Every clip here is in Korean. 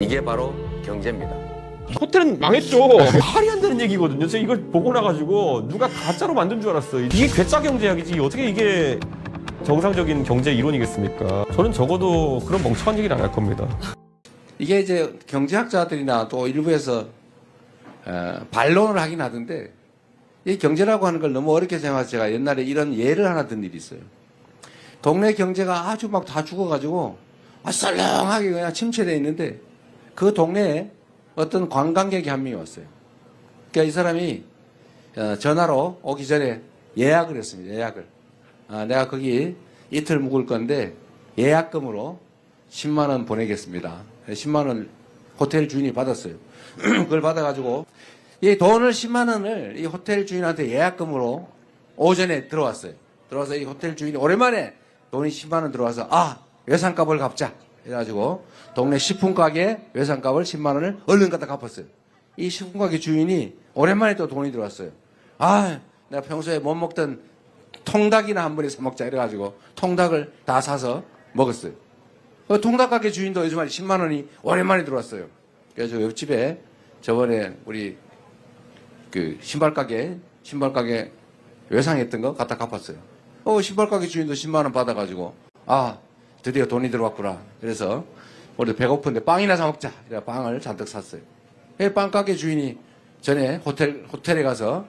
이게 바로 경제입니다. 호텔은 망했죠. 말이 안 되는 얘기거든요. 제가 이걸 보고 나가지고 누가 가짜로 만든 줄 알았어요. 이게 괴짜 경제학이지 어떻게 이게 정상적인 경제 이론이겠습니까? 저는 적어도 그런 멍청한 얘기를 안 할 겁니다. 이게 이제 경제학자들이나 또 일부에서 반론을 하긴 하던데, 이 경제라고 하는 걸 너무 어렵게 생각해서 제가 옛날에 이런 예를 하나 든 일이 있어요. 동네 경제가 아주 막 다 죽어가지고 썰렁하게 그냥 침체되어 있는데 그 동네에 어떤 관광객이 한 명이 왔어요. 그러니까 이 사람이 전화로 오기 전에 예약을 했습니다. 예약을. 내가 거기 이틀 묵을 건데 예약금으로 10만 원 보내겠습니다. 10만 원 호텔 주인이 받았어요. 그걸 받아가지고 이 돈을 10만 원을 이 호텔 주인한테 예약금으로 오전에 들어왔어요. 들어와서 이 호텔 주인이 오랜만에 돈이 10만 원 들어와서 외상값을 갚자. 그래가지고 동네 식품 가게 외상값을 10만 원을 얼른 갖다 갚았어요. 이 식품 가게 주인이 오랜만에 또 돈이 들어왔어요. 내가 평소에 못 먹던 통닭이나 한 번에 사 먹자 이래가지고 통닭을 다 사서 먹었어요. 그 통닭 가게 주인도 요즘 10만 원이 오랜만에 들어왔어요. 그래서 옆집에 저번에 우리 그 신발 가게 외상했던 거 갖다 갚았어요. 신발 가게 주인도 10만 원 받아가지고 드디어 돈이 들어왔구나. 그래서 우리 배고픈데 빵이나 사 먹자. 이래 빵을 잔뜩 샀어요. 빵 가게 주인이 전에 호텔에 가서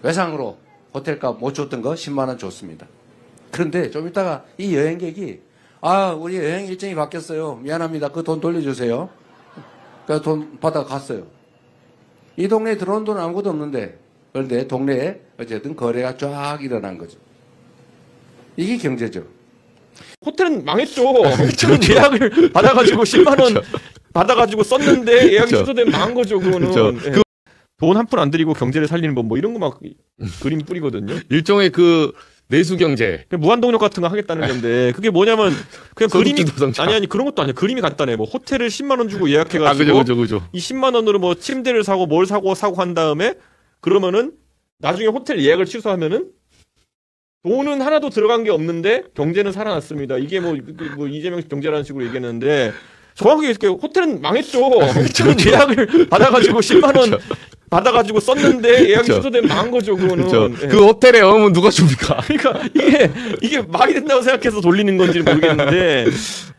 외상으로 호텔값 못 줬던 거 10만 원 줬습니다. 그런데 좀 이따가 이 여행객이 우리 여행 일정이 바뀌었어요. 미안합니다. 그 돈 돌려주세요. 그래서 돈 받아 갔어요. 이 동네에 들어온 돈은 아무것도 없는데, 그런데 동네에 어쨌든 거래가 쫙 일어난 거죠. 이게 경제죠. 호텔은 망했죠. 저는 예약을 받아가지고 10만 원 받아가지고 썼는데 예약이 취소되면 망한 거죠. 그거는. 예. 돈 한 푼 안 들이고 경제를 살리는 법 뭐 이런 거 막 그림 뿌리거든요. 일종의 그 내수 경제. 무한동력 같은 거 하겠다는 건데 그게 뭐냐면 그냥 그림이 아니 그런 것도 아니야. 그림이 간단해. 뭐 호텔을 10만 원 주고 예약해가지고 그죠. 이 10만 원으로 뭐 침대를 사고 뭘 사고 한 다음에 그러면은 나중에 호텔 예약을 취소하면은 돈은 하나도 들어간 게 없는데 경제는 살아났습니다. 이게 뭐 이재명 경제라는 식으로 얘기했는데 정확하게 이렇게 호텔은 망했죠. 저는 예약을 받아가지고 10만 원 받아가지고 썼는데 예약이 취소되면 망한 거죠. 그거는. 예. 그 호텔에 어음은 누가 줍니까? 그러니까 이게 말이 된다고 생각해서 돌리는 건지 모르겠는데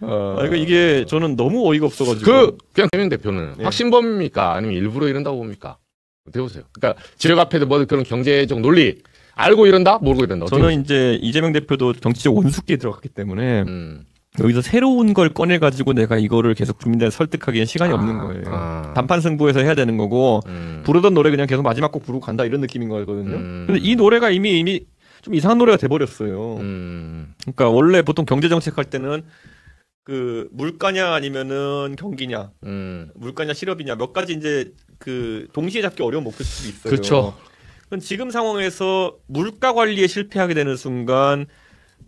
그러니까 이게 저는 너무 어이가 없어가지고. 그냥 이재명 대표는 확신범입니까? 아니면 일부러 이런다고 봅니까? 어떻게 보세요? 그러니까 지역 앞에도 뭐 그런 경제적 논리 알고 이런다? 모르고 이런다? 저는 이제 이재명 대표도 정치적 원숙기에 들어갔기 때문에 여기서 새로운 걸 꺼내가지고 내가 이거를 계속 국민들을 설득하기엔 시간이 없는 거예요. 단판 승부에서 해야 되는 거고 부르던 노래 그냥 계속 마지막 곡 부르고 간다 이런 느낌인 거거든요. 근데 이 노래가 이미 좀 이상한 노래가 돼버렸어요. 그러니까 원래 보통 경제정책 할 때는 그 물가냐 아니면은 경기냐, 물가냐 실업이냐 몇 가지 이제 그 동시에 잡기 어려운 목표일 수도 있어요. 그렇죠. 지금 상황에서 물가 관리에 실패하게 되는 순간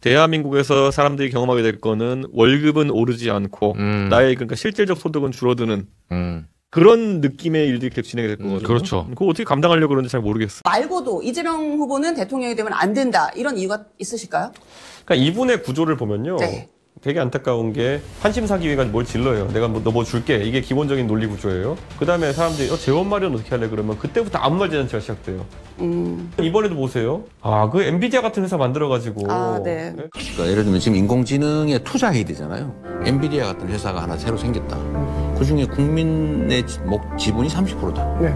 대한민국에서 사람들이 경험하게 될 거는 월급은 오르지 않고 나의 그러니까 실질적 소득은 줄어드는 그런 느낌의 일들이 계속 진행이 될 거거든요. 그렇죠. 그거 어떻게 감당하려고 그러는지 잘 모르겠어요. 말고도 이재명 후보는 대통령이 되면 안 된다 이런 이유가 있으실까요? 그러니까 이분의 구조를 보면요. 네. 되게 안타까운 게 환심사기 위해 뭘 질러요. 내가 너 뭐 줄게. 이게 기본적인 논리 구조예요. 그 다음에 사람들이 재원 마련 어떻게 할래 그러면 그때부터 아무 말 대잔치가 시작돼요. 이번에도 보세요. 그 엔비디아 같은 회사 만들어가지고. 네. 그러니까 예를 들면 지금 인공지능에 투자해야 되잖아요. 엔비디아 같은 회사가 하나 새로 생겼다. 그중에 국민의 지분이 30%다. 네.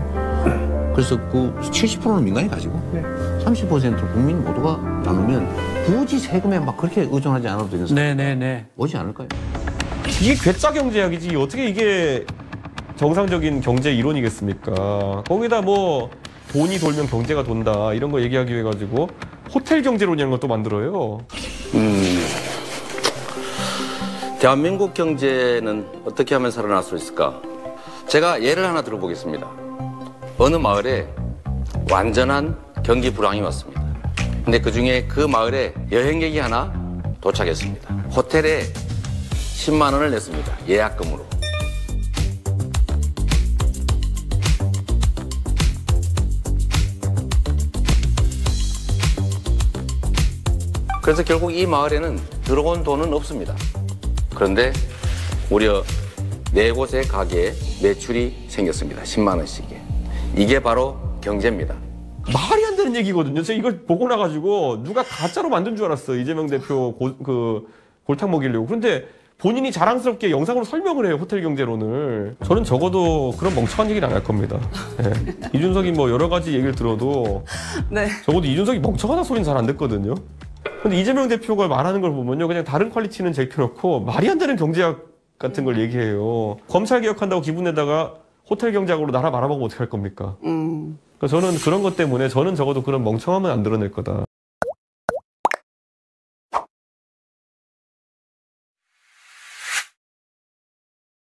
그래서 그 70%는 민간이 가지고 30%는 국민 모두가 나누면 굳이 세금에 막 그렇게 의존하지 않아도 되는 네네네. 오지 않을까요? 이게 괴짜 경제학이지 어떻게 이게 정상적인 경제 이론이겠습니까? 거기다 뭐 돈이 돌면 경제가 돈다 이런 거 얘기하기 위해 가지고 호텔 경제론이라는 것도 만들어요. 대한민국 경제는 어떻게 하면 살아날 수 있을까? 제가 예를 하나 들어보겠습니다. 어느 마을에 완전한 경기 불황이 왔습니다. 근데 그중에 그 마을에 여행객이 하나 도착했습니다. 호텔에 10만 원을 냈습니다. 예약금으로. 그래서 결국 이 마을에는 들어온 돈은 없습니다. 그런데 무려 4곳의 가게에 매출이 생겼습니다. 10만 원씩에. 이게 바로 경제입니다. 말이 안 되는 얘기거든요. 제가 이걸 보고 나가지고 누가 가짜로 만든 줄 알았어요. 이재명 대표 골탕 먹이려고. 그런데 본인이 자랑스럽게 영상으로 설명을 해요. 호텔 경제론을. 저는 적어도 그런 멍청한 얘기는 안 할 겁니다. 네. 이준석이 뭐 여러 가지 얘기를 들어도 네. 적어도 이준석이 멍청하다 소리는 잘 안 듣거든요. 근데 이재명 대표가 말하는 걸 보면요. 그냥 다른 퀄리티는 제껴놓고 말이 안 되는 경제학 같은 걸 얘기해요. 검찰 개혁한다고 기분 내다가 호텔 경제학으로 나라 말아먹으면 어떻게 할 겁니까? 그러니까 저는 그런 것 때문에 저는 적어도 그런 멍청함은 안 드러낼 거다.